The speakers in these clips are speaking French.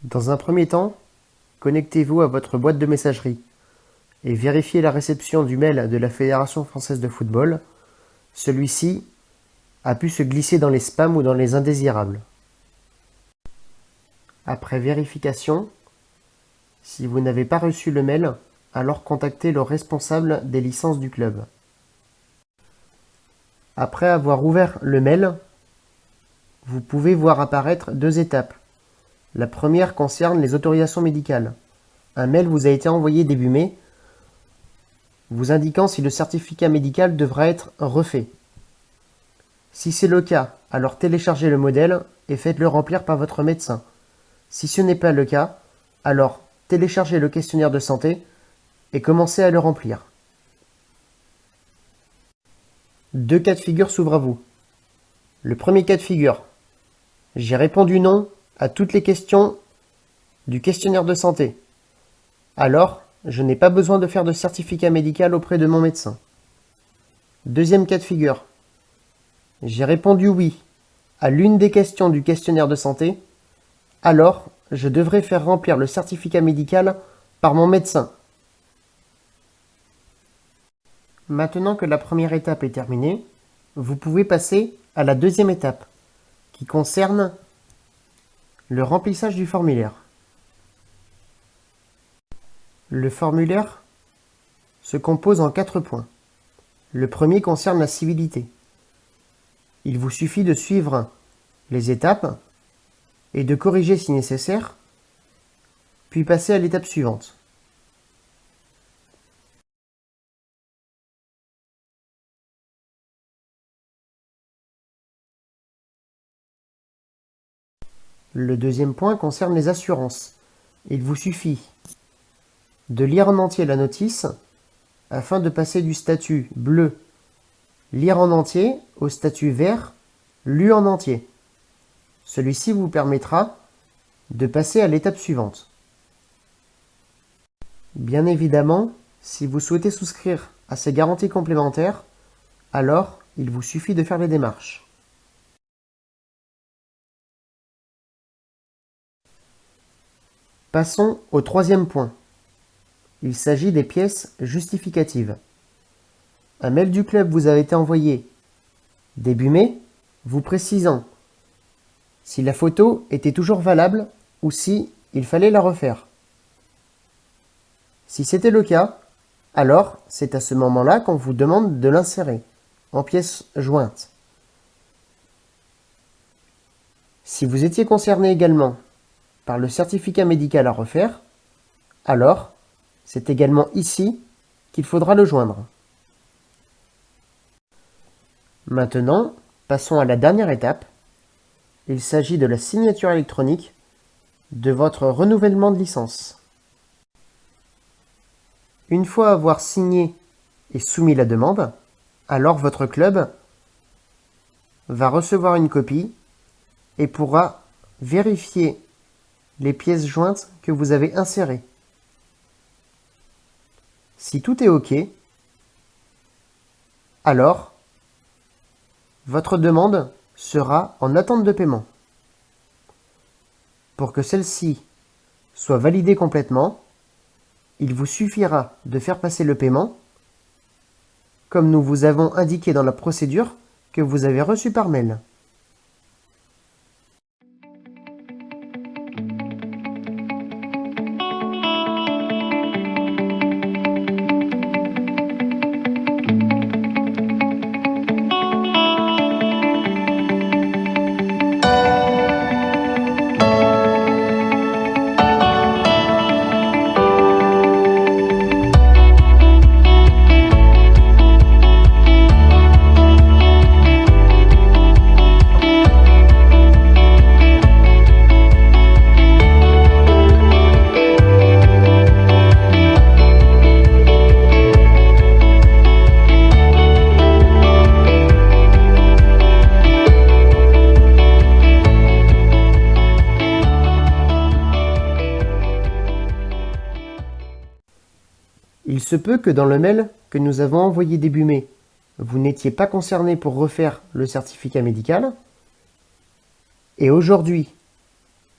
Dans un premier temps, connectez-vous à votre boîte de messagerie et vérifiez la réception du mail de la Fédération française de football. Celui-ci a pu se glisser dans les spams ou dans les indésirables. Après vérification, si vous n'avez pas reçu le mail, alors contactez le responsable des licences du club. Après avoir ouvert le mail, vous pouvez voir apparaître deux étapes. La première concerne les autorisations médicales. Un mail vous a été envoyé début mai, vous indiquant si le certificat médical devra être refait. Si c'est le cas, alors téléchargez le modèle et faites-le remplir par votre médecin. Si ce n'est pas le cas, alors téléchargez le questionnaire de santé et commencez à le remplir. Deux cas de figure s'ouvrent à vous. Le premier cas de figure. J'ai répondu non à toutes les questions du questionnaire de santé. Alors, je n'ai pas besoin de faire de certificat médical auprès de mon médecin. Deuxième cas de figure. J'ai répondu oui à l'une des questions du questionnaire de santé. Alors, je devrais faire remplir le certificat médical par mon médecin. Maintenant que la première étape est terminée, vous pouvez passer à la deuxième étape, qui concerne le remplissage du formulaire. Le formulaire se compose en 4 points. Le premier concerne la civilité. Il vous suffit de suivre les étapes et de corriger si nécessaire, puis passer à l'étape suivante. Le deuxième point concerne les assurances. Il vous suffit de lire en entier la notice afin de passer du statut bleu lire en entier au statut vert lu en entier. Celui-ci vous permettra de passer à l'étape suivante. Bien évidemment, si vous souhaitez souscrire à ces garanties complémentaires, alors il vous suffit de faire les démarches. Passons au troisième point. Il s'agit des pièces justificatives. Un mail du club vous a été envoyé début mai, vous précisant si la photo était toujours valable ou si il fallait la refaire. Si c'était le cas, alors c'est à ce moment-là qu'on vous demande de l'insérer en pièce jointe. Si vous étiez concerné également par le certificat médical à refaire, alors c'est également ici qu'il faudra le joindre. Maintenant, passons à la dernière étape. Il s'agit de la signature électronique de votre renouvellement de licence. Une fois avoir signé et soumis la demande, alors votre club va recevoir une copie et pourra vérifier les pièces jointes que vous avez insérées. Si tout est OK, alors votre demande sera en attente de paiement. Pour que celle-ci soit validée complètement, il vous suffira de faire passer le paiement, comme nous vous avons indiqué dans la procédure que vous avez reçue par mail. Il se peut que dans le mail que nous avons envoyé début mai, vous n'étiez pas concerné pour refaire le certificat médical. Et aujourd'hui,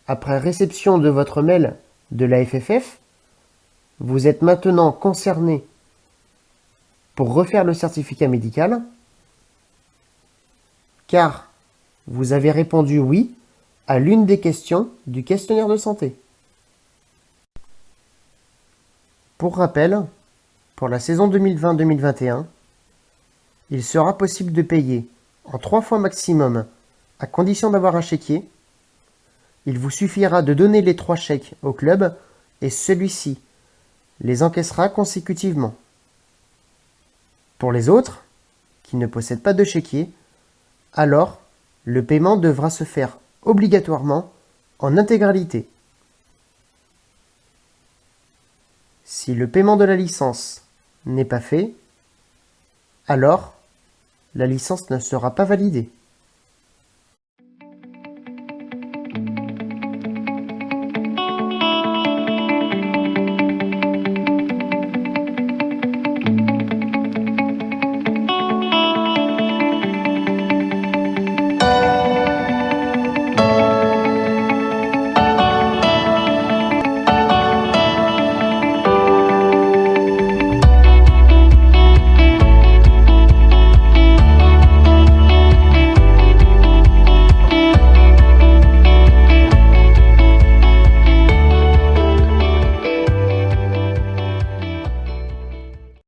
Après réception de votre mail de la FFF, vous êtes maintenant concerné pour refaire le certificat médical, car vous avez répondu oui à l'une des questions du questionnaire de santé. Pour rappel, pour la saison 2020-2021, il sera possible de payer en 3 fois maximum, à condition d'avoir un chéquier. Il vous suffira de donner les 3 chèques au club et celui-ci les encaissera consécutivement. Pour les autres, qui ne possèdent pas de chéquier, alors le paiement devra se faire obligatoirement en intégralité. Si le paiement de la licence n'est pas fait, alors la licence ne sera pas validée.